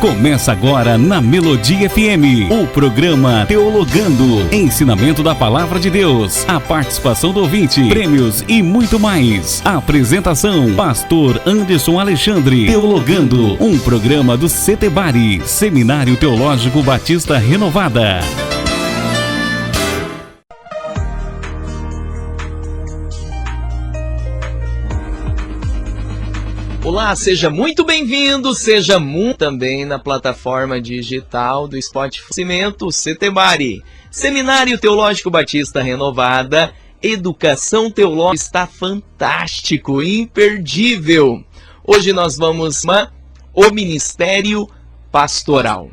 Começa agora na Melodia FM, o programa Teologando, ensinamento da Palavra de Deus, a participação do ouvinte, prêmios e muito mais. A apresentação, Pastor Anderson Alexandre. Teologando, um programa do Setebari, Seminário Teológico Batista Renovada. Olá, seja muito bem-vindo, seja muito também na plataforma digital do Spotify, Setebari, Seminário Teológico Batista Renovada, Educação Teológica, está fantástico, imperdível. Hoje nós vamos o Ministério Pastoral.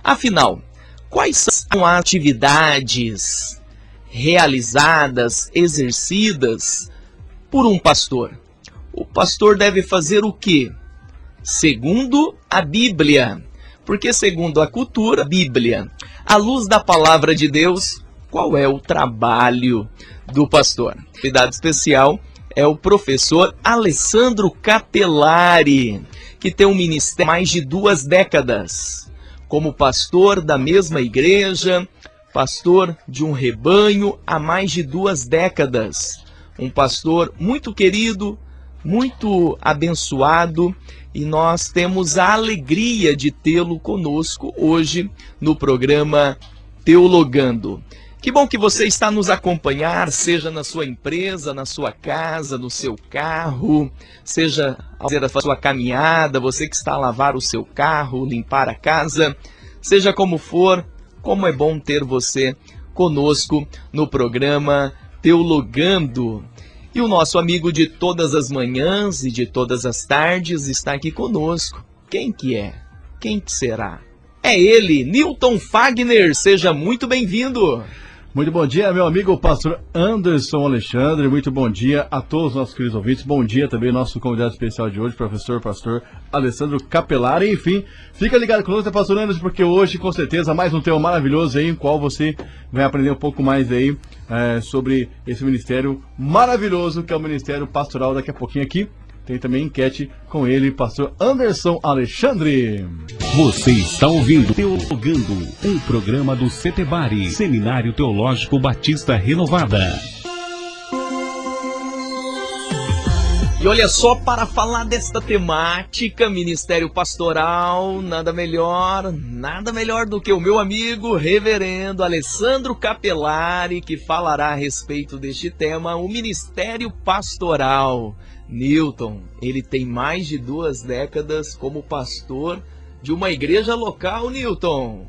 Afinal, quais são as atividades realizadas, exercidas por um pastor? O pastor deve fazer o quê? Segundo a Bíblia. Porque segundo a cultura, Bíblia, à luz da palavra de Deus, qual é o trabalho do pastor? Convidado especial é o professor Alessandro Capelari, que tem um ministério há mais de 2 décadas. Como pastor da mesma igreja, pastor de um rebanho há mais de 2 décadas. Um pastor muito querido, muito abençoado, e nós temos a alegria de tê-lo conosco hoje no programa Teologando. Que bom que você está nos acompanhar, seja na sua empresa, na sua casa, no seu carro, seja ao fazer a sua caminhada, você que está a lavar o seu carro, limpar a casa, seja como for, como é bom ter você conosco no programa Teologando. E o nosso amigo de todas as manhãs e de todas as tardes está aqui conosco. Quem que é? Quem que será? É ele, Newton Fagner. Seja muito bem-vindo. Muito bom dia, meu amigo pastor Anderson Alexandre. Muito bom dia a todos os nossos queridos ouvintes. Bom dia também ao nosso convidado especial de hoje, pastor Alessandro Capelari. Enfim, fica ligado conosco, pastor Anderson, porque hoje, com certeza, mais um tema maravilhoso aí, em qual você vai aprender um pouco mais aí sobre esse ministério maravilhoso, que é o Ministério Pastoral. Daqui a pouquinho aqui tem também enquete com ele, pastor Anderson Alexandre. Você está ouvindo Teologando, um programa do Setebari, Seminário Teológico Batista Renovada. E olha só, para falar desta temática, Ministério Pastoral, nada melhor do que o meu amigo reverendo Alessandro Capelari, que falará a respeito deste tema, o Ministério Pastoral. Newton, ele tem mais de 2 décadas como pastor de uma igreja local, Newton.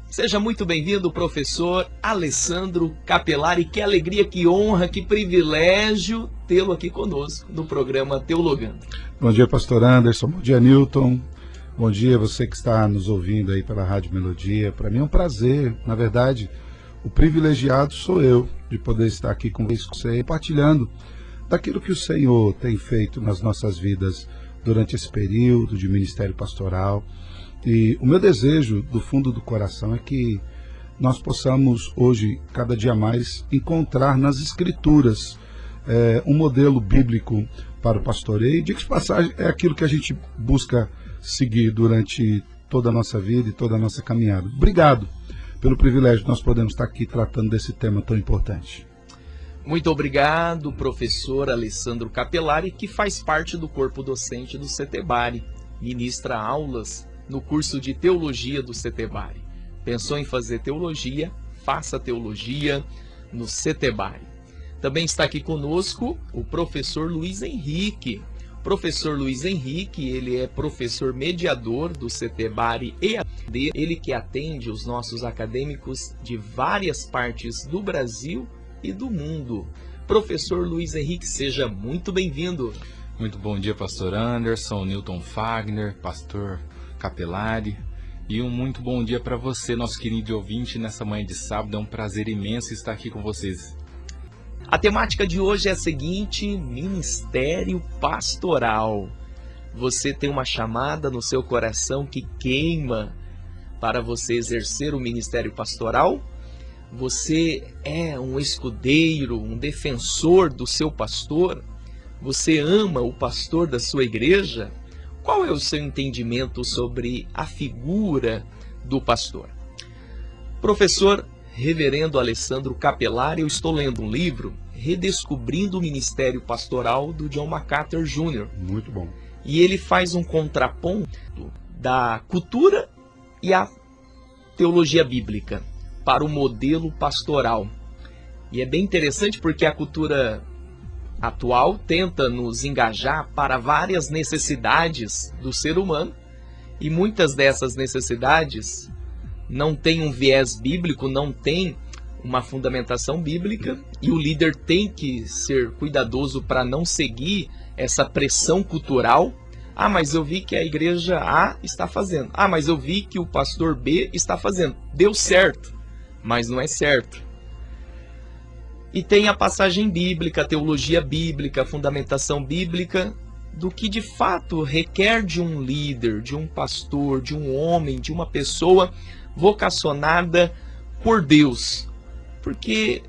Seja muito bem-vindo, professor Alessandro Capelari. Que alegria, que honra, que privilégio tê-lo aqui conosco no programa Teologando. Bom dia, pastor Anderson. Bom dia, Newton. Bom dia você que está nos ouvindo aí pela Rádio Melodia. Para mim é um prazer, na verdade, o privilegiado sou eu de poder estar aqui com você, compartilhando daquilo que o Senhor tem feito nas nossas vidas durante esse período de ministério pastoral. E o meu desejo do fundo do coração é que nós possamos hoje, cada dia mais, encontrar nas Escrituras um modelo bíblico para o pastoreio. Diga de passagem, é aquilo que a gente busca seguir durante toda a nossa vida e toda a nossa caminhada. Obrigado pelo privilégio de nós podermos estar aqui tratando desse tema tão importante. Muito obrigado, professor Alessandro Capelari, que faz parte do corpo docente do Setebari, ministra aulas no curso de teologia do Setebari. Pensou em fazer teologia? Faça teologia no Setebari. Também está aqui conosco o professor Luiz Henrique. Professor Luiz Henrique, ele é professor mediador do Setebari EAD, ele que atende os nossos acadêmicos de várias partes do Brasil e do mundo. Professor Luiz Henrique, seja muito bem-vindo. Muito bom dia, pastor Anderson, Newton Fagner, pastor Capelari, e um muito bom dia para você, nosso querido ouvinte, nessa manhã de sábado. É um prazer imenso estar aqui com vocês. A temática de hoje é a seguinte: Ministério Pastoral. Você tem uma chamada no seu coração que queima para você exercer o ministério pastoral? Você é um escudeiro, um defensor do seu pastor? Você ama o pastor da sua igreja? Qual é o seu entendimento sobre a figura do pastor? Professor Reverendo Alessandro Capelari, eu estou lendo um livro, Redescobrindo o Ministério Pastoral, do John MacArthur Jr. Muito bom. E ele faz um contraponto da cultura e a teologia bíblica para o modelo pastoral. E é bem interessante porque a cultura atual tenta nos engajar para várias necessidades do ser humano, e muitas dessas necessidades não têm um viés bíblico, não têm uma fundamentação bíblica, e o líder tem que ser cuidadoso para não seguir essa pressão cultural. Ah, mas eu vi que a igreja A está fazendo. Ah, mas eu vi que o pastor B está fazendo. Deu certo, mas não é certo. E tem a passagem bíblica, a teologia bíblica, a fundamentação bíblica do que de fato requer de um líder, de um pastor, de um homem, de uma pessoa vocacionada por Deus. Porque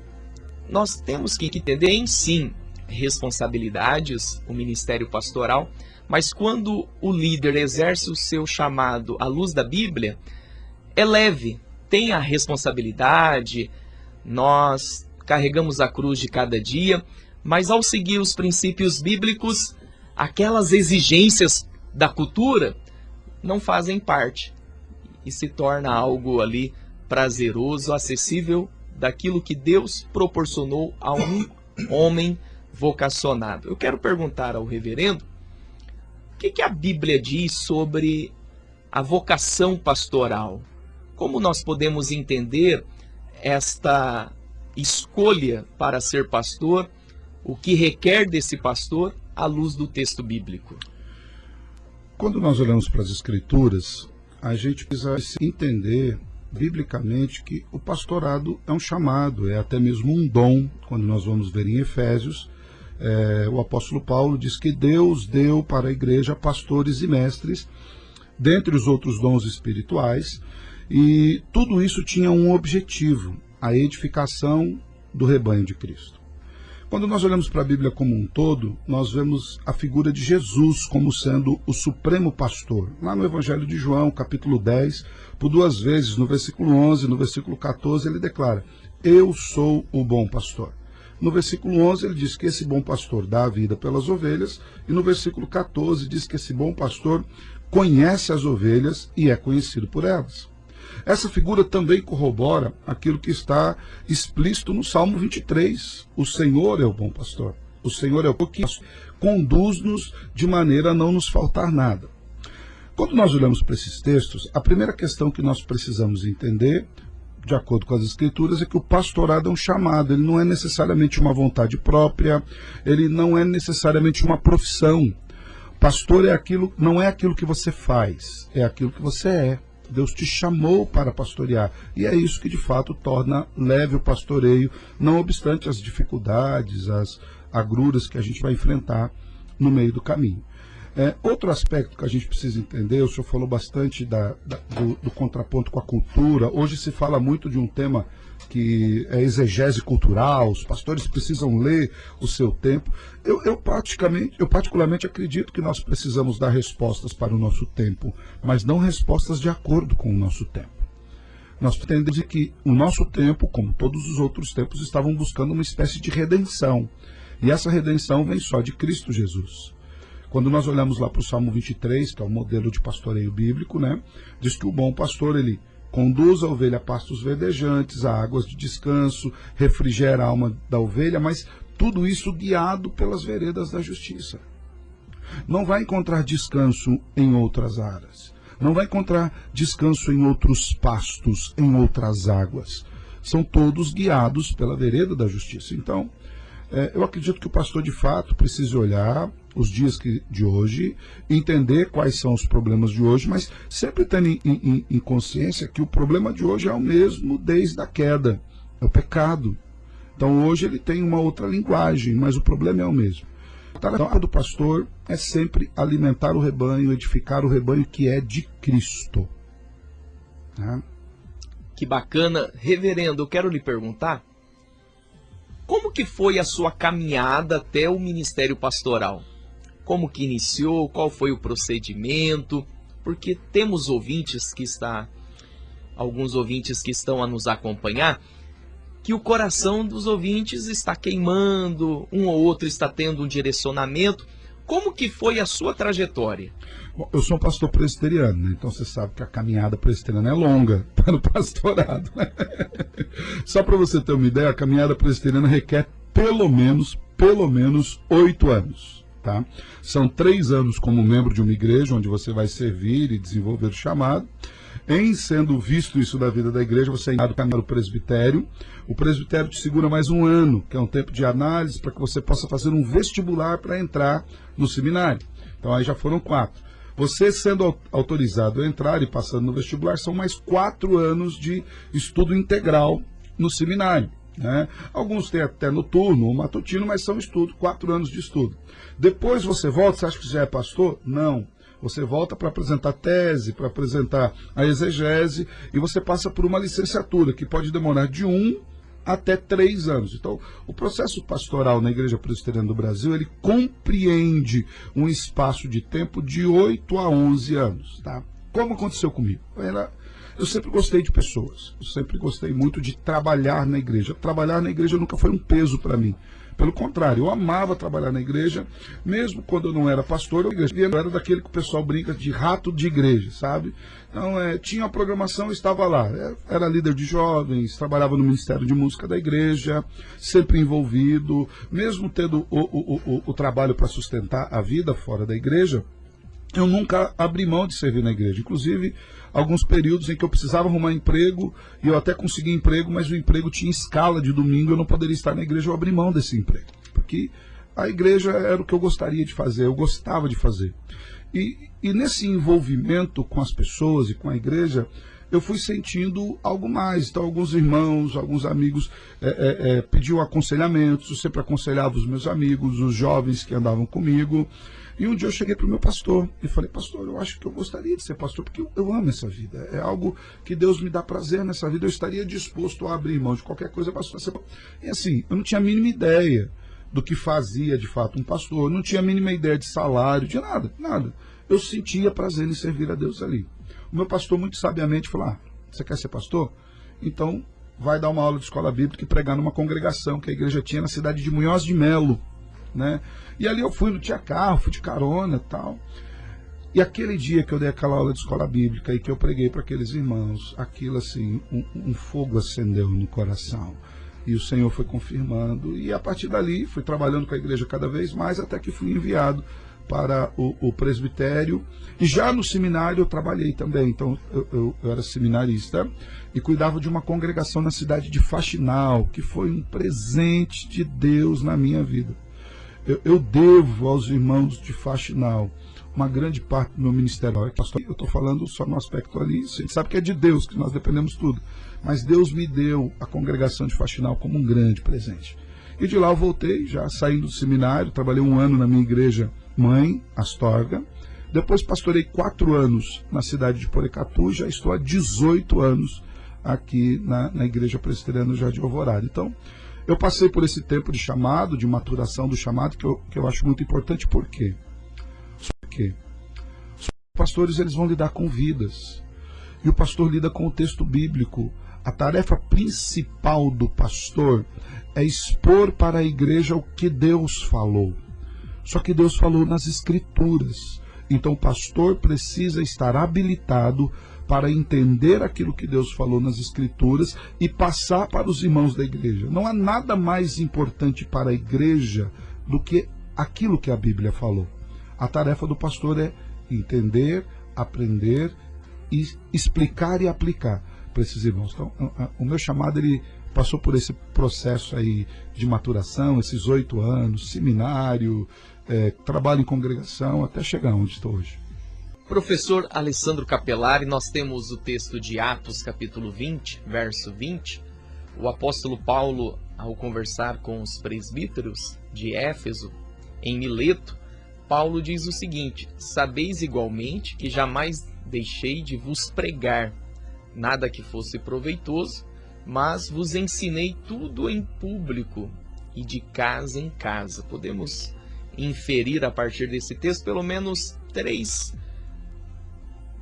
nós temos que entender em sim responsabilidades, o ministério pastoral, mas quando o líder exerce o seu chamado à luz da Bíblia, é leve, tem a responsabilidade, nós carregamos a cruz de cada dia, mas ao seguir os princípios bíblicos, aquelas exigências da cultura não fazem parte e se torna algo ali prazeroso, acessível, daquilo que Deus proporcionou a um homem vocacionado. Eu quero perguntar ao reverendo, o que a Bíblia diz sobre a vocação pastoral? Como nós podemos entender esta escolha para ser pastor, o que requer desse pastor à luz do texto bíblico? Quando nós olhamos para as Escrituras, a gente precisa entender biblicamente que o pastorado é um chamado, é até mesmo um dom. Quando nós vamos ver em Efésios, o apóstolo Paulo diz que Deus deu para a igreja pastores e mestres, dentre os outros dons espirituais, e tudo isso tinha um objetivo, a edificação do rebanho de Cristo. Quando nós olhamos para a Bíblia como um todo, nós vemos a figura de Jesus como sendo o supremo pastor. Lá no Evangelho de João, capítulo 10, por 2 vezes, no versículo 11 e no versículo 14, ele declara: eu sou o bom pastor. No versículo 11 ele diz que esse bom pastor dá a vida pelas ovelhas, e no versículo 14 diz que esse bom pastor conhece as ovelhas e é conhecido por elas. Essa figura também corrobora aquilo que está explícito no Salmo 23. O Senhor é o bom pastor. O Senhor é o que conduz-nos de maneira a não nos faltar nada. Quando nós olhamos para esses textos, a primeira questão que nós precisamos entender, de acordo com as Escrituras, é que o pastorado é um chamado. Ele não é necessariamente uma vontade própria, ele não é necessariamente uma profissão. Pastor não é aquilo que você faz, é aquilo que você é. Deus te chamou para pastorear, e é isso que de fato torna leve o pastoreio, não obstante as dificuldades, as agruras que a gente vai enfrentar no meio do caminho. Outro aspecto que a gente precisa entender, o senhor falou bastante do contraponto com a cultura. Hoje se fala muito de um tema que é exegese cultural, os pastores precisam ler o seu tempo. Eu particularmente acredito que nós precisamos dar respostas para o nosso tempo, mas não respostas de acordo com o nosso tempo. Nós entendemos que o nosso tempo, como todos os outros tempos, estavam buscando uma espécie de redenção. E essa redenção vem só de Cristo Jesus. Quando nós olhamos lá para o Salmo 23, que é o modelo de pastoreio bíblico, né, diz que o bom pastor, ele conduz a ovelha a pastos verdejantes, a águas de descanso, refrigera a alma da ovelha, mas tudo isso guiado pelas veredas da justiça. Não vai encontrar descanso em outras áreas. Não vai encontrar descanso em outros pastos, em outras águas. São todos guiados pela vereda da justiça. Então, eu acredito que o pastor, de fato, precisa olhar os dias de hoje, entender quais são os problemas de hoje, mas sempre tendo em consciência que o problema de hoje é o mesmo desde a queda, é o pecado. Então hoje ele tem uma outra linguagem, mas o problema é o mesmo. A tarefa do pastor é sempre alimentar o rebanho, edificar o rebanho que é de Cristo. Que bacana. Reverendo, eu quero lhe perguntar, como que foi a sua caminhada até o ministério pastoral? como que iniciou, qual foi o procedimento, porque temos alguns ouvintes que estão a nos acompanhar, que o coração dos ouvintes está queimando, um ou outro está tendo um direcionamento. Como que foi a sua trajetória? Bom, eu sou um pastor presbiteriano, né? Então você sabe que a caminhada presbiteriana é longa para o pastorado. Né? Só para você ter uma ideia, a caminhada presbiteriana requer pelo menos 8 anos. Tá? São 3 anos como membro de uma igreja, onde você vai servir e desenvolver o chamado. Em sendo visto isso da vida da igreja, você é enviado para o presbitério. O presbitério te segura mais 1 ano, que é um tempo de análise, para que você possa fazer um vestibular para entrar no seminário. Então aí já foram 4. Você sendo autorizado a entrar e passando no vestibular, são mais 4 anos de estudo integral no seminário. Né? Alguns têm até noturno ou matutino, mas são 4 anos de estudo. Depois você volta, você acha que já é pastor? Não. Você volta para apresentar tese, para apresentar a exegese, e você passa por uma licenciatura, que pode demorar de 1 até 3 anos. Então, o processo pastoral na Igreja Presbiteriana do Brasil, ele compreende um espaço de tempo de 8 a 11 anos. Tá? Como aconteceu comigo? Eu sempre gostei de pessoas, eu sempre gostei muito de trabalhar na igreja. Trabalhar na igreja nunca foi um peso para mim. Pelo contrário, eu amava trabalhar na igreja, mesmo quando eu não era pastor, eu era daquele que o pessoal brinca de rato de igreja, sabe? Então, tinha a programação, eu estava lá. Era líder de jovens, trabalhava no Ministério de Música da igreja, sempre envolvido, mesmo tendo o trabalho para sustentar a vida fora da igreja, eu nunca abri mão de servir na igreja. Inclusive, alguns períodos em que eu precisava arrumar emprego, e eu até consegui emprego, mas o emprego tinha escala de domingo, eu não poderia estar na igreja, eu abri mão desse emprego. Porque a igreja era o que eu gostaria de fazer, eu gostava de fazer. E nesse envolvimento com as pessoas e com a igreja, eu fui sentindo algo mais. Então, alguns irmãos, alguns amigos pediam aconselhamentos, eu sempre aconselhava os meus amigos, os jovens que andavam comigo. E um dia eu cheguei para o meu pastor e falei: pastor, eu acho que eu gostaria de ser pastor, porque eu amo essa vida. É algo que Deus me dá prazer nessa vida. Eu estaria disposto a abrir mão de qualquer coisa para ser pastor. E assim, eu não tinha a mínima ideia do que fazia de fato um pastor. Eu não tinha a mínima ideia de salário, de nada. Eu sentia prazer em servir a Deus ali. O meu pastor muito sabiamente falou: você quer ser pastor? Então vai dar uma aula de escola bíblica e pregar numa congregação que a igreja tinha na cidade de Munhoz de Melo. Né? E ali eu fui, não tinha carro, fui de carona e tal. E aquele dia que eu dei aquela aula de escola bíblica e que eu preguei para aqueles irmãos, aquilo assim, um fogo acendeu no coração. E o Senhor foi confirmando. E a partir dali fui trabalhando com a igreja cada vez mais, até que fui enviado para o presbitério. E já no seminário eu trabalhei também. Então eu era seminarista e cuidava de uma congregação na cidade de Faxinal, que foi um presente de Deus na minha vida. Eu devo aos irmãos de Faxinal uma grande parte do meu ministério. Pastor, eu estou falando só no aspecto ali, a gente sabe que é de Deus, que nós dependemos tudo. Mas Deus me deu a congregação de Faxinal como um grande presente. E de lá eu voltei, já saindo do seminário, trabalhei 1 ano na minha igreja mãe, Astorga. Depois pastorei 4 anos na cidade de Porecatu, já estou há 18 anos aqui na igreja presbiteriana do Jardim Alvorada. Então, eu passei por esse tempo de chamado, de maturação do chamado, que eu acho muito importante. Por quê? Porque os pastores, eles vão lidar com vidas. E o pastor lida com o texto bíblico. A tarefa principal do pastor é expor para a igreja o que Deus falou. Só que Deus falou nas Escrituras. Então o pastor precisa estar habilitado para entender aquilo que Deus falou nas Escrituras e passar para os irmãos da igreja. Não há nada mais importante para a igreja do que aquilo que a Bíblia falou. A tarefa do pastor é entender, aprender e explicar e aplicar para esses irmãos. Então, o meu chamado, ele passou por esse processo aí de maturação, esses 8 anos, seminário, trabalho em congregação, até chegar onde estou hoje. Professor Alessandro Capelari, nós temos o texto de Atos, capítulo 20, verso 20. O apóstolo Paulo, ao conversar com os presbíteros de Éfeso, em Mileto, Paulo diz o seguinte: sabeis igualmente que jamais deixei de vos pregar, nada que fosse proveitoso, mas vos ensinei tudo em público e de casa em casa. Podemos inferir a partir desse texto pelo menos 3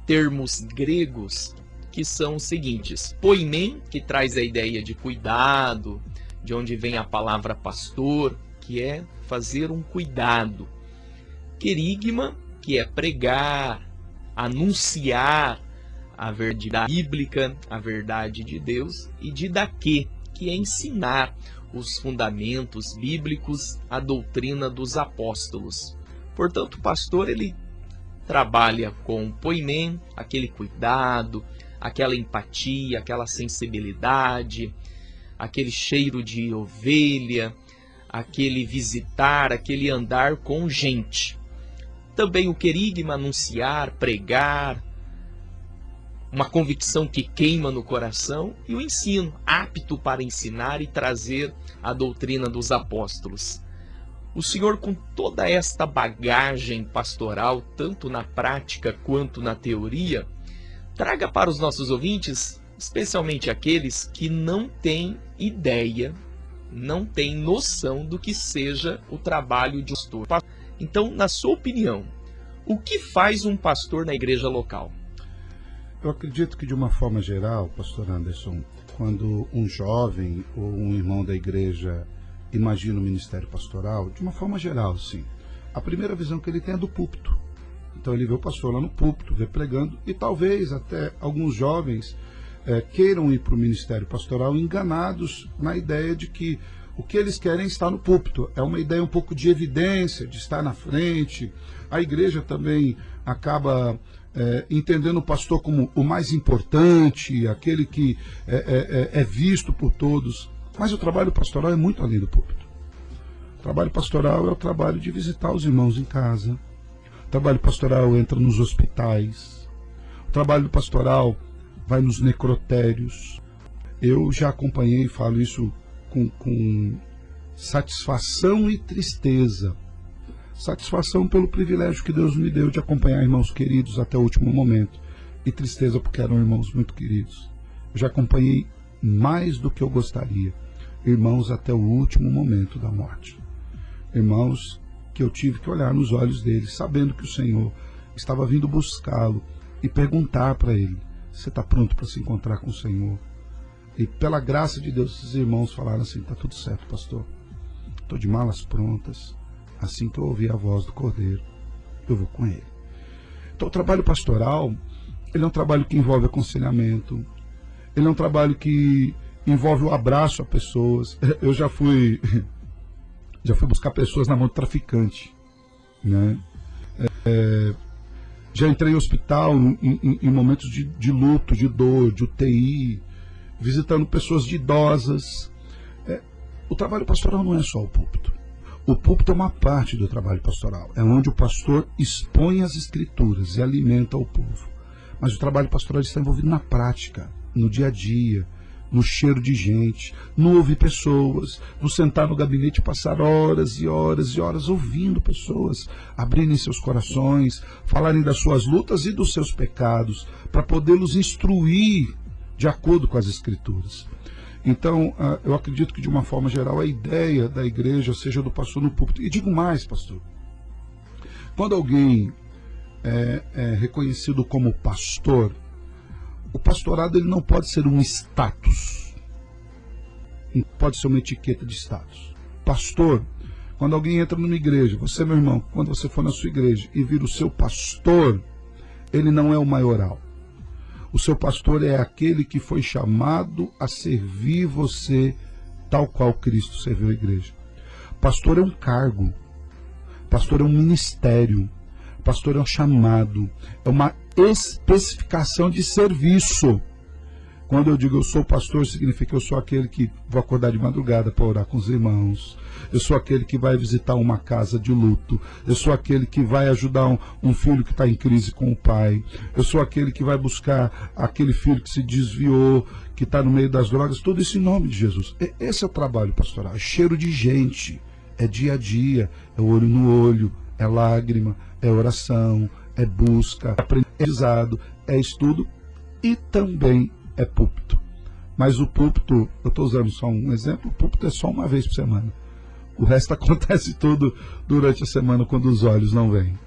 termos gregos, que são os seguintes: poimen, que traz a ideia de cuidado, de onde vem a palavra pastor, que é fazer um cuidado. Querigma, que é pregar, anunciar a verdade bíblica, a verdade de Deus, e didaquê, que é ensinar os fundamentos bíblicos, a doutrina dos apóstolos. Portanto, o pastor, ele trabalha com poimen, aquele cuidado, aquela empatia, aquela sensibilidade, aquele cheiro de ovelha, aquele visitar, aquele andar com gente. Também o querigma, anunciar, pregar, uma convicção que queima no coração, e o ensino, apto para ensinar e trazer a doutrina dos apóstolos. O Senhor, com toda esta bagagem pastoral, tanto na prática quanto na teoria, traga para os nossos ouvintes, especialmente aqueles que não têm ideia, não têm noção do que seja o trabalho de um pastor. Então, na sua opinião, o que faz um pastor na igreja local? Eu acredito que, de uma forma geral, pastor Anderson, quando um jovem ou um irmão da igreja imagina o ministério pastoral, de uma forma geral, sim, a primeira visão que ele tem é do púlpito. Então ele vê o pastor lá no púlpito, vê pregando, e talvez até alguns jovens queiram ir para o ministério pastoral enganados na ideia de que o que eles querem está no púlpito. É uma ideia um pouco de evidência, de estar na frente. A igreja também acaba entendendo o pastor como o mais importante, aquele que é visto por todos. Mas o trabalho pastoral é muito além do púlpito. O trabalho pastoral é o trabalho de visitar os irmãos em casa. O trabalho pastoral entra nos hospitais. O trabalho pastoral vai nos necrotérios. Eu já acompanhei, falo isso com satisfação e tristeza. Satisfação pelo privilégio que Deus me deu de acompanhar irmãos queridos até o último momento. E tristeza porque eram irmãos muito queridos. Eu já acompanhei mais do que eu gostaria irmãos até o último momento da morte. Irmãos que eu tive que olhar nos olhos deles, sabendo que o Senhor estava vindo buscá-lo e perguntar para ele: você está pronto para se encontrar com o Senhor? E pela graça de Deus, esses irmãos falaram assim: está tudo certo, pastor. Estou de malas prontas. Assim que eu ouvir a voz do Cordeiro, eu vou com ele. Então o trabalho pastoral, ele é um trabalho que envolve aconselhamento. Ele é um trabalho que envolve o abraço a pessoas. Eu já fui buscar pessoas na mão do traficante, né? Já entrei em hospital em momentos de luto, de dor, de UTI, visitando pessoas idosas. O trabalho pastoral não é só o púlpito. O púlpito é uma parte do trabalho pastoral. É onde o pastor expõe as escrituras e alimenta o povo. Mas o trabalho pastoral está envolvido na prática, no dia a dia, no cheiro de gente, no ouvir pessoas, no sentar no gabinete e passar horas e horas e horas ouvindo pessoas abrirem seus corações, falarem das suas lutas e dos seus pecados, para podê-los instruir de acordo com as escrituras. Então, eu acredito que, de uma forma geral, a ideia da igreja seja do pastor no púlpito. E digo mais, pastor, quando alguém é reconhecido como pastor, o pastorado ele não pode ser um status, não pode ser uma etiqueta de status. Pastor, quando alguém entra numa igreja, você, meu irmão, quando você for na sua igreja e vir o seu pastor, ele não é o maioral. O seu pastor é aquele que foi chamado a servir você tal qual Cristo serviu a igreja. Pastor é um cargo, pastor é um ministério, pastor é um chamado, é uma especificação de serviço. Quando eu digo eu sou pastor, significa que eu sou aquele que vou acordar de madrugada para orar com os irmãos. Eu sou aquele que vai visitar uma casa de luto. Eu sou aquele que vai ajudar um filho que está em crise com o pai. Eu sou aquele que vai buscar aquele filho que se desviou, que está no meio das drogas. Tudo isso em nome de Jesus. Esse é o trabalho pastoral. É cheiro de gente. É dia a dia. É olho no olho. É lágrima. É oração. É busca. É aprendizado. É estudo. E também é púlpito. Mas o púlpito, eu estou usando só um exemplo, o púlpito é só uma vez por semana. O resto acontece tudo durante a semana quando os olhos não veem.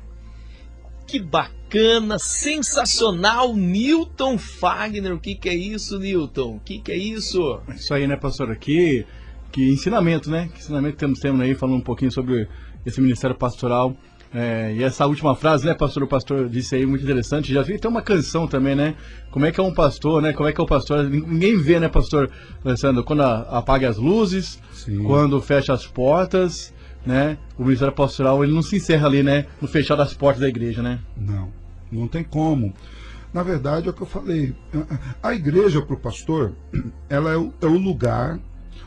Que bacana, sensacional, Newton Fagner. O que é isso, Newton? O que é isso? Isso aí, né, pastor? Que ensinamento, né? Que ensinamento temos aí, falando um pouquinho sobre esse ministério pastoral. E essa última frase, né, pastor? O pastor disse aí, muito interessante. Já vi, tem uma canção também, né? Como é que é um pastor, né? Como é que é o pastor? Ninguém vê, né, pastor Alessandro? Quando apaga as luzes, sim, quando fecha as portas, né? O ministério pastoral, ele não se encerra ali, né? No fechar das portas da igreja, né? Não tem como. Na verdade, é o que eu falei. A igreja, para o pastor, ela é o lugar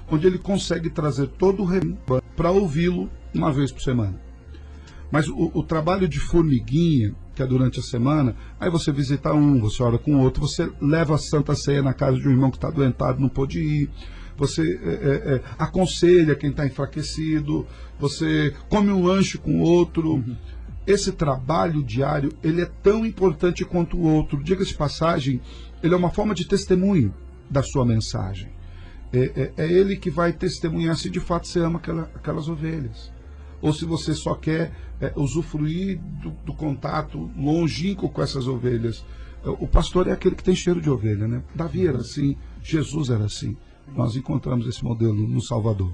onde ele consegue trazer todo o rebanho para ouvi-lo uma vez por semana. Mas o trabalho de formiguinha, que é durante a semana, aí você visita um, você ora com o outro, você leva a Santa Ceia na casa de um irmão que está doentado, não pôde ir, você aconselha quem está enfraquecido, você come um lanche com o outro. Uhum. Esse trabalho diário, ele é tão importante quanto o outro. Diga-se de passagem, ele é uma forma de testemunho da sua mensagem. É ele que vai testemunhar se de fato você ama aquelas ovelhas. Ou se você só quer usufruir do contato longínquo com essas ovelhas. O pastor é aquele que tem cheiro de ovelha, né? Davi era assim, Jesus era assim. Nós encontramos esse modelo no Salvador.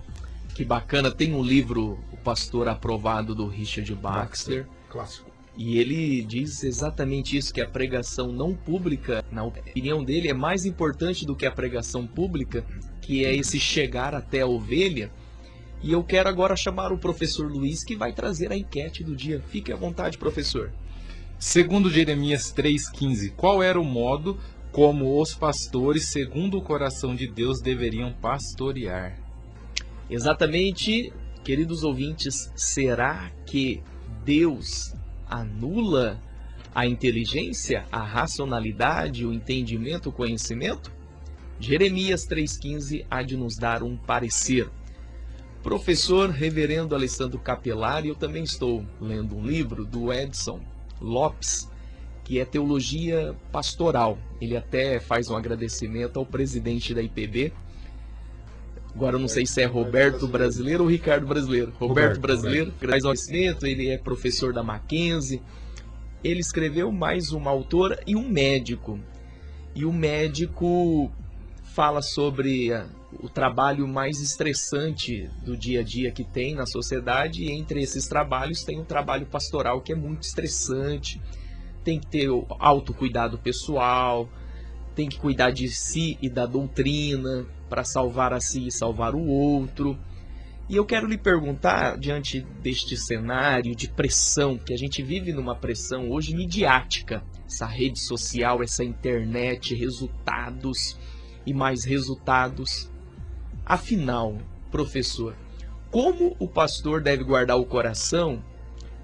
Que bacana, tem um livro, O Pastor Aprovado, do Richard Baxter. Clássico. E ele diz exatamente isso, que a pregação não pública, na opinião dele, é mais importante do que a pregação pública, que é esse chegar até a ovelha. E eu quero agora chamar o professor Luiz, que vai trazer a enquete do dia. Fique à vontade, professor. Segundo Jeremias 3,15, qual era o modo como os pastores, segundo o coração de Deus, deveriam pastorear? Exatamente, queridos ouvintes, será que Deus anula a inteligência, a racionalidade, o entendimento, o conhecimento? Jeremias 3,15 há de nos dar um parecer. Professor Reverendo Alessandro Capelari, eu também estou lendo um livro do Edson Lopes, que é Teologia Pastoral. Ele até faz um agradecimento ao presidente da IPB. Agora eu não sei se é Roberto Brasileiro ou Ricardo Brasileiro. Roberto Brasileiro, faz um agradecimento, ele é professor da Mackenzie. Ele escreveu mais uma autora e um médico. E o médico fala sobre o trabalho mais estressante do dia a dia que tem na sociedade, e entre esses trabalhos tem um trabalho pastoral que é muito estressante. Tem que ter o autocuidado pessoal, tem que cuidar de si e da doutrina para salvar a si e salvar o outro. E eu quero lhe perguntar, diante deste cenário de pressão, que a gente vive numa pressão hoje midiática, essa rede social, essa internet, resultados e mais resultados. Afinal, professor, como o pastor deve guardar o coração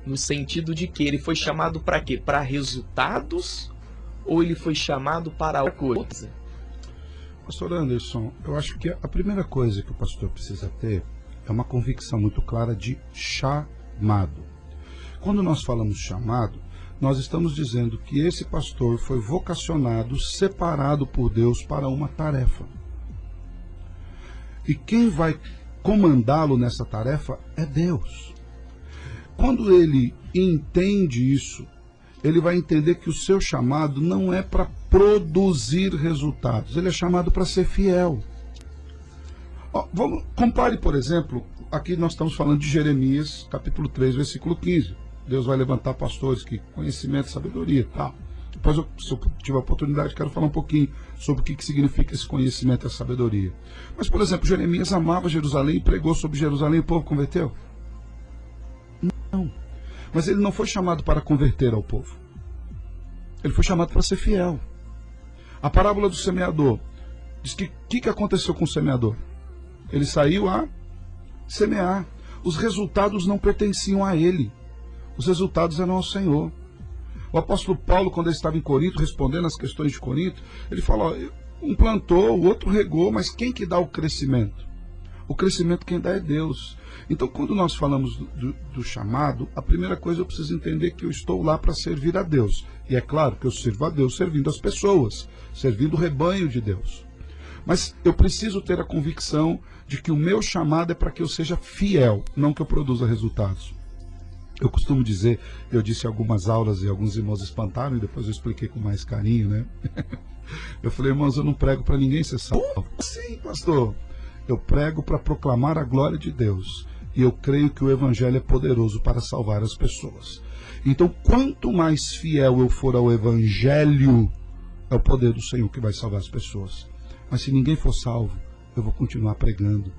no sentido de que ele foi chamado para quê? Para resultados ou ele foi chamado para outra coisa? Pastor Anderson, eu acho que a primeira coisa que o pastor precisa ter é uma convicção muito clara de chamado. Quando nós falamos chamado, nós estamos dizendo que esse pastor foi vocacionado, separado por Deus para uma tarefa. E quem vai comandá-lo nessa tarefa é Deus. Quando ele entende isso, ele vai entender que o seu chamado não é para produzir resultados, ele é chamado para ser fiel. Compare, por exemplo, aqui nós estamos falando de Jeremias, capítulo 3, versículo 15. Deus vai levantar pastores que conhecimento, sabedoria, tal. Depois, se eu tiver a oportunidade, quero falar um pouquinho sobre o que significa esse conhecimento e essa sabedoria. Mas, por exemplo, Jeremias amava Jerusalém e pregou sobre Jerusalém e o povo converteu? Não. Mas ele não foi chamado para converter ao povo. Ele foi chamado para ser fiel. A parábola do semeador diz que o que aconteceu com o semeador? Ele saiu a semear. Os resultados não pertenciam a ele. Os resultados eram ao Senhor. O apóstolo Paulo, quando ele estava em Corinto, respondendo às questões de Corinto, ele falou, um plantou, o outro regou, mas quem que dá o crescimento? O crescimento quem dá é Deus. Então, quando nós falamos do chamado, a primeira coisa eu preciso entender que eu estou lá para servir a Deus. E é claro que eu sirvo a Deus servindo as pessoas, servindo o rebanho de Deus. Mas eu preciso ter a convicção de que o meu chamado é para que eu seja fiel, não que eu produza resultados. Eu costumo dizer, eu disse em algumas aulas e alguns irmãos espantaram, e depois eu expliquei com mais carinho, né? Eu falei, irmãos, eu não prego para ninguém ser salvo. Sim, pastor. Eu prego para proclamar a glória de Deus. E eu creio que o Evangelho é poderoso para salvar as pessoas. Então, quanto mais fiel eu for ao Evangelho, é o poder do Senhor que vai salvar as pessoas. Mas se ninguém for salvo, eu vou continuar pregando.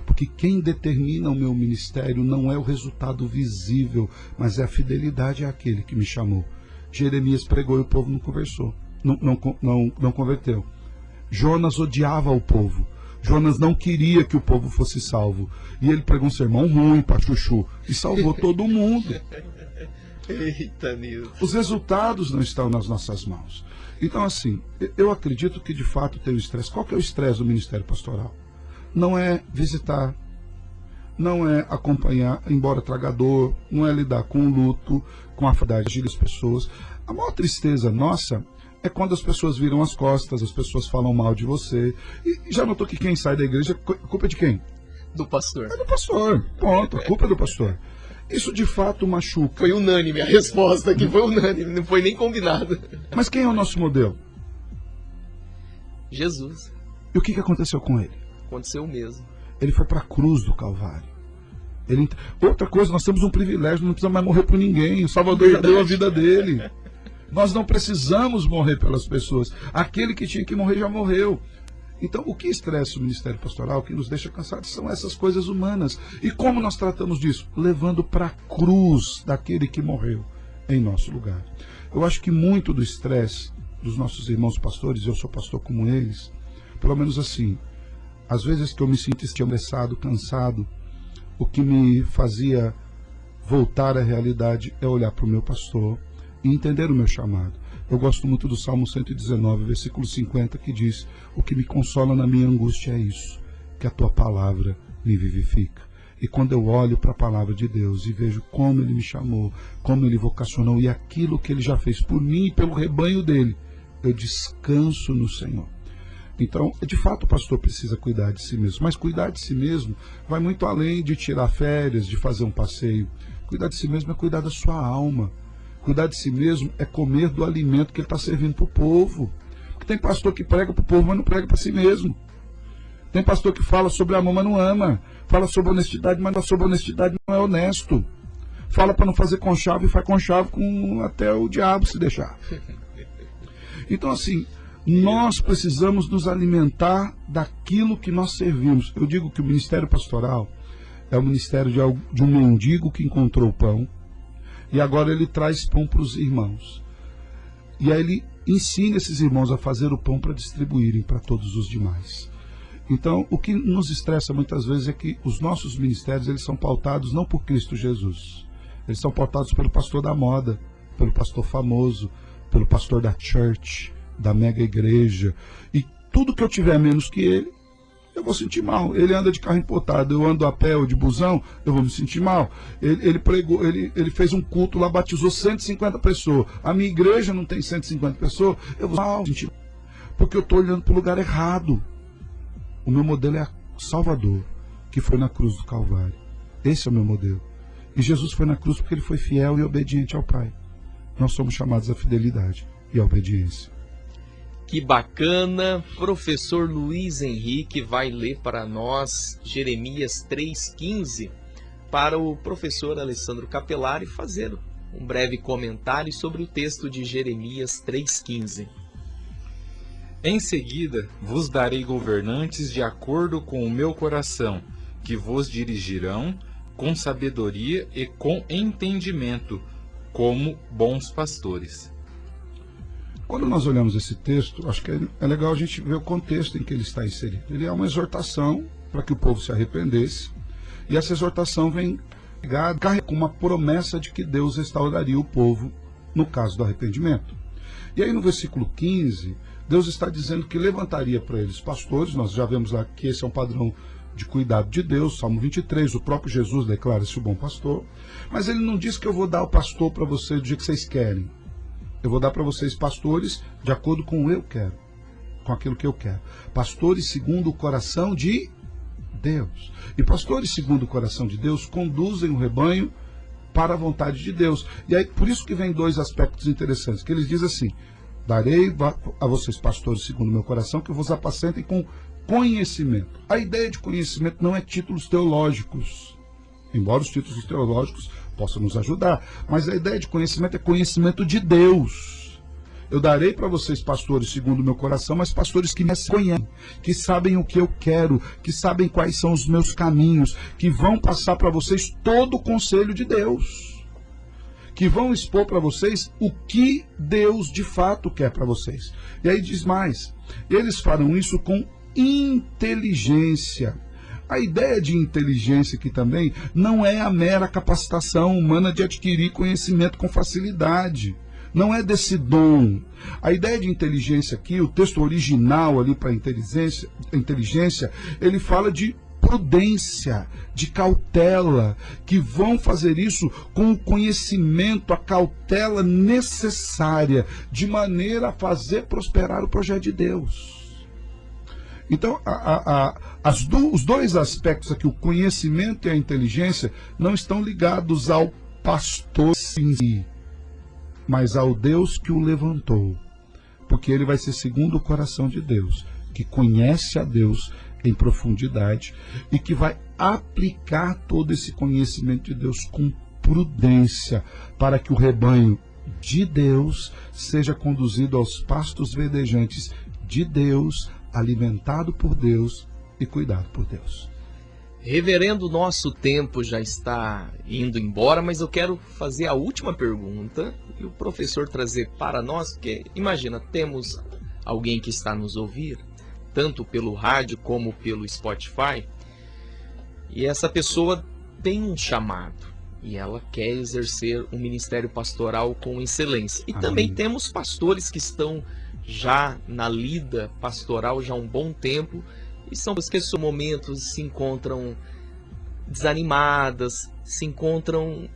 Porque quem determina o meu ministério não é o resultado visível, mas é a fidelidade àquele que me chamou. Jeremias pregou e o povo não conversou, não converteu. Jonas odiava o povo. Jonas não queria que o povo fosse salvo. E ele pregou um sermão ruim para chuchu e salvou todo mundo. Eita, Nilton. Os resultados não estão nas nossas mãos. Então, assim, eu acredito que de fato tem o estresse. Qual que é o estresse do ministério pastoral? Não é visitar, não é acompanhar, embora tragador, não é lidar com o luto, com a fragilidade das pessoas. A maior tristeza nossa é quando as pessoas viram as costas, as pessoas falam mal de você. E já notou que quem sai da igreja, a culpa é de quem? Do pastor. É do pastor, ponto, a culpa é do pastor. Isso de fato machuca. Foi unânime a resposta aqui, foi unânime, não foi nem combinado. Mas quem é o nosso modelo? Jesus. E o que aconteceu com ele? Aconteceu o mesmo. Ele foi para a cruz do Calvário. Outra coisa, nós temos um privilégio, não precisamos mais morrer por ninguém. O Salvador já deu a vida dele. Nós não precisamos morrer pelas pessoas. Aquele que tinha que morrer já morreu. Então, o que estressa o ministério pastoral, o que nos deixa cansados, são essas coisas humanas. E como nós tratamos disso? Levando para a cruz daquele que morreu em nosso lugar. Eu acho que muito do estresse dos nossos irmãos pastores, eu sou pastor como eles, pelo menos assim, às vezes que eu me sinto estressado, cansado, o que me fazia voltar à realidade é olhar para o meu pastor e entender o meu chamado. Eu gosto muito do Salmo 119, versículo 50, que diz: o que me consola na minha angústia é isso, que a tua palavra me vivifica. E quando eu olho para a palavra de Deus e vejo como Ele me chamou, como Ele vocacionou e aquilo que Ele já fez por mim e pelo rebanho dele, eu descanso no Senhor. Então, de fato, o pastor precisa cuidar de si mesmo. Mas cuidar de si mesmo vai muito além de tirar férias, de fazer um passeio. Cuidar de si mesmo é cuidar da sua alma. Cuidar de si mesmo é comer do alimento que ele está servindo para o povo. Porque tem pastor que prega para o povo, mas não prega para si mesmo. Tem pastor que fala sobre amor, mas não ama. Fala sobre honestidade, mas sobre honestidade não é honesto. Fala para não fazer conchavo e faz conchavo com até o diabo se deixar. Então, assim, nós precisamos nos alimentar daquilo que nós servimos. Eu digo que o ministério pastoral é o ministério de um mendigo que encontrou pão e agora ele traz pão para os irmãos. E aí ele ensina esses irmãos a fazer o pão para distribuírem para todos os demais. Então, o que nos estressa muitas vezes é que os nossos ministérios eles são pautados não por Cristo Jesus. Eles são pautados pelo pastor da moda, pelo pastor famoso, pelo pastor da church, da mega igreja, e tudo que eu tiver menos que ele, eu vou sentir mal. Ele anda de carro importado, eu ando a pé ou de busão, eu vou me sentir mal. Ele pregou, ele fez um culto lá, batizou 150 pessoas. A minha igreja não tem 150 pessoas, eu vou me sentir mal, porque eu estou olhando para o lugar errado. O meu modelo é Salvador, que foi na cruz do Calvário. Esse é o meu modelo. E Jesus foi na cruz porque ele foi fiel e obediente ao Pai. Nós somos chamados à fidelidade e à obediência. Que bacana! Professor Luiz Henrique vai ler para nós Jeremias 3,15 para o professor Alessandro Capelari fazer um breve comentário sobre o texto de Jeremias 3,15. Em seguida vos darei governantes de acordo com o meu coração, que vos dirigirão com sabedoria e com entendimento, como bons pastores. Quando nós olhamos esse texto, acho que é legal a gente ver o contexto em que ele está inserido. Ele é uma exortação para que o povo se arrependesse, e essa exortação vem com uma promessa de que Deus restauraria o povo no caso do arrependimento. E aí no versículo 15, Deus está dizendo que levantaria para eles pastores. Nós já vemos lá que esse é um padrão de cuidado de Deus, Salmo 23, o próprio Jesus declara-se o bom pastor, mas ele não diz que eu vou dar o pastor para vocês do jeito que vocês querem. Eu vou dar para vocês pastores de acordo com o eu quero, com aquilo que eu quero. Pastores segundo o coração de Deus. E pastores segundo o coração de Deus conduzem o rebanho para a vontade de Deus. E aí, por isso que vem dois aspectos interessantes, que eles dizem assim: darei a vocês pastores segundo o meu coração, que vos apacentem com conhecimento. A ideia de conhecimento não é títulos teológicos, embora os títulos teológicos possam nos ajudar, mas a ideia de conhecimento é conhecimento de Deus. Eu darei para vocês pastores segundo o meu coração, mas pastores que me conhecem, que sabem o que eu quero, que sabem quais são os meus caminhos, que vão passar para vocês todo o conselho de Deus, que vão expor para vocês o que Deus de fato quer para vocês. E aí diz mais, eles farão isso com inteligência. A ideia de inteligência aqui também não é a mera capacitação humana de adquirir conhecimento com facilidade. Não é desse dom. A ideia de inteligência aqui, o texto original ali para inteligência, ele fala de prudência, de cautela, que vão fazer isso com o conhecimento, a cautela necessária, de maneira a fazer prosperar o projeto de Deus. Então, os dois aspectos aqui, o conhecimento e a inteligência, não estão ligados ao pastor em si, mas ao Deus que o levantou. Porque ele vai ser segundo o coração de Deus, que conhece a Deus em profundidade e que vai aplicar todo esse conhecimento de Deus com prudência, para que o rebanho de Deus seja conduzido aos pastos verdejantes de Deus, alimentado por Deus e cuidado por Deus. Reverendo, nosso tempo já está indo embora, mas eu quero fazer a última pergunta e o professor trazer para nós, porque imagina, temos alguém que está nos ouvir, tanto pelo rádio como pelo Spotify, e essa pessoa tem um chamado e ela quer exercer um ministério pastoral com excelência. E também temos pastores que estão já na lida pastoral já há um bom tempo, e são pessoas que em seus momentos se encontram desanimadas, se encontram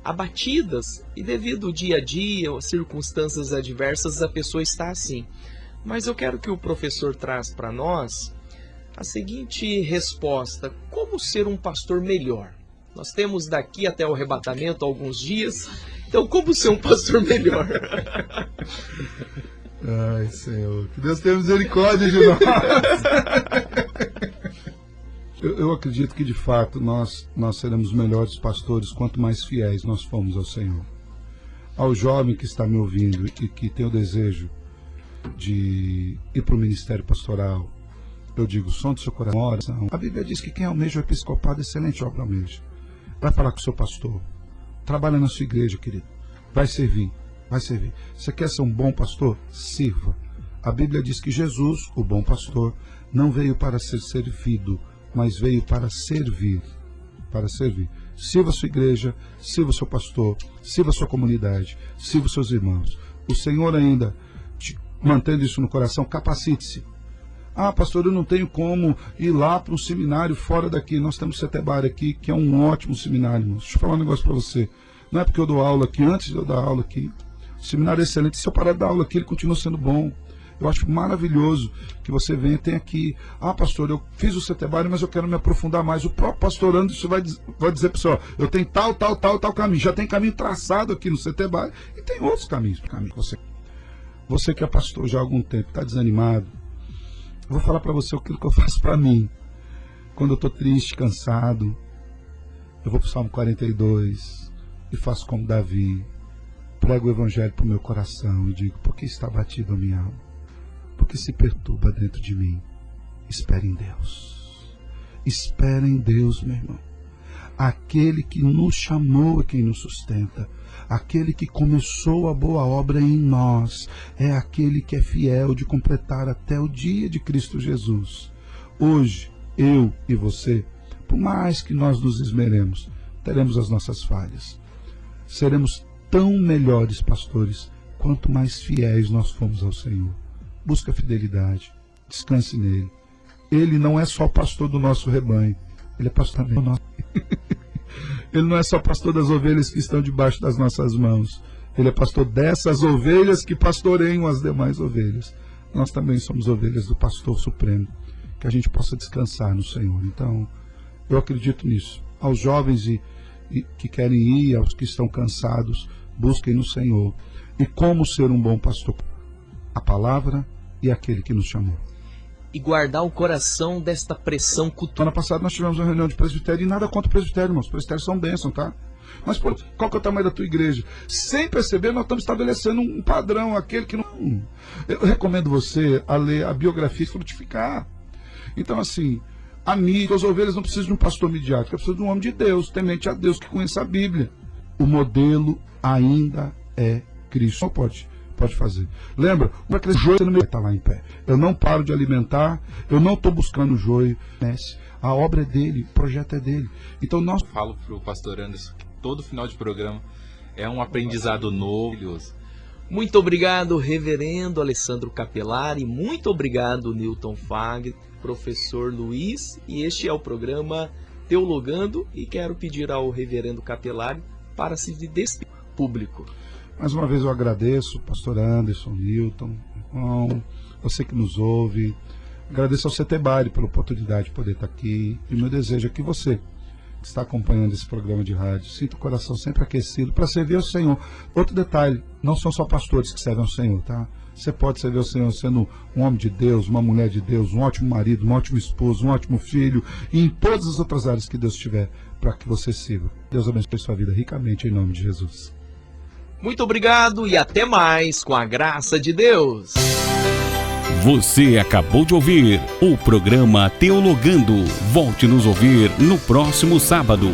abatidas, e devido ao dia a dia, às circunstâncias adversas, a pessoa está assim. Mas eu quero que o professor traz para nós a seguinte resposta: como ser um pastor melhor? Nós temos daqui até o arrebatamento alguns dias, então como ser um pastor melhor? Ai, Senhor, que Deus tenha misericórdia de nós. Eu acredito que de fato nós seremos melhores pastores quanto mais fiéis nós formos ao Senhor. Ao jovem que está me ouvindo e que tem o desejo de ir para o ministério pastoral, eu digo, som do seu coração, oração. A Bíblia diz que quem almeja o episcopado, excelente obra almeja. Vai falar com o seu pastor, trabalha na sua igreja, querido, vai servir. Vai servir. Você quer ser um bom pastor? Sirva. A Bíblia diz que Jesus, o bom pastor, não veio para ser servido, mas veio para servir. Para servir. Sirva a sua igreja, sirva o seu pastor, sirva a sua comunidade, sirva os seus irmãos. O Senhor ainda, mantendo isso no coração, capacite-se. Ah, pastor, eu não tenho como ir lá para um seminário fora daqui. Nós temos Setebari aqui, que é um ótimo seminário, irmão. Deixa eu falar um negócio para você. Não é porque eu dou aula aqui, antes de eu dar aula aqui, o seminário é excelente. Se eu parar de dar aula aqui, ele continua sendo bom. Eu acho maravilhoso que você venha, tem aqui. Ah, pastor, eu fiz o Setebari, mas eu quero me aprofundar mais. O próprio pastor Anderson vai dizer para o senhor, eu tenho tal caminho. Já tem caminho traçado aqui no Setebari e tem outros caminhos. Você que é pastor já há algum tempo, está desanimado, eu vou falar para você aquilo que eu faço para mim. Quando eu estou triste, cansado, eu vou para o Salmo 42 e faço como Davi. Prego o evangelho para o meu coração e digo, por que está batido a minha alma? Por que se perturba dentro de mim? Espere em Deus. Espere em Deus, meu irmão. Aquele que nos chamou é quem nos sustenta. Aquele que começou a boa obra em nós é aquele que é fiel de completar até o dia de Cristo Jesus. Hoje, eu e você, por mais que nós nos esmeremos, teremos as nossas falhas. Seremos tão melhores pastores quanto mais fiéis nós formos ao Senhor. Busca a fidelidade, descanse nele. Ele não é só pastor do nosso rebanho, ele é pastor também do nosso. Ele não é só pastor das ovelhas que estão debaixo das nossas mãos, ele é pastor dessas ovelhas que pastoreiam as demais ovelhas. nós também somos ovelhas do Pastor Supremo, que a gente possa descansar no Senhor. Então, eu acredito nisso. Aos jovens que querem ir, aos que estão cansados, busquem no Senhor. E como ser um bom pastor? A palavra e aquele que nos chamou. E guardar o coração desta pressão cultural. Ano passado nós tivemos uma reunião de presbitério e nada contra o presbitério, irmãos. Os presbitérios são bênção, tá? Mas pô, qual que é o tamanho da tua igreja? Sem perceber, nós estamos estabelecendo um padrão, aquele que não... Eu recomendo você a ler a biografia e frutificar. Então, assim, amigos, as ovelhas não precisam de um pastor midiático, precisam de um homem de Deus, temente a Deus, que conheça a Bíblia. O modelo ainda é Cristo. Não pode fazer. Lembra? O joio não está lá em pé. Eu não paro de alimentar, eu não estou buscando joio. A obra é dele, o projeto é dele. Então nós... Eu falo para o pastor Anderson que todo final de programa é um aprendizado novo. Muito obrigado, reverendo Alessandro Capelari. Muito obrigado, Newton Fagner, professor Luiz. E este é o programa Teologando. E quero pedir ao reverendo Capelari para se despedir do público. Mais uma vez eu agradeço, pastor Anderson, Newton, irmão, você que nos ouve. Agradeço ao CETEBARI pela oportunidade de poder estar aqui. E meu desejo é que você, que está acompanhando esse programa de rádio, sinta o coração sempre aquecido para servir ao Senhor. Outro detalhe, não são só pastores que servem ao Senhor, tá? Você pode servir ao Senhor sendo um homem de Deus, uma mulher de Deus, um ótimo marido, um ótimo esposo, um ótimo filho, e em todas as outras áreas que Deus tiver para que você sirva. Deus abençoe sua vida ricamente em nome de Jesus. Muito obrigado e até mais, com a graça de Deus. Você acabou de ouvir o programa Teologando. Volte nos ouvir no próximo sábado.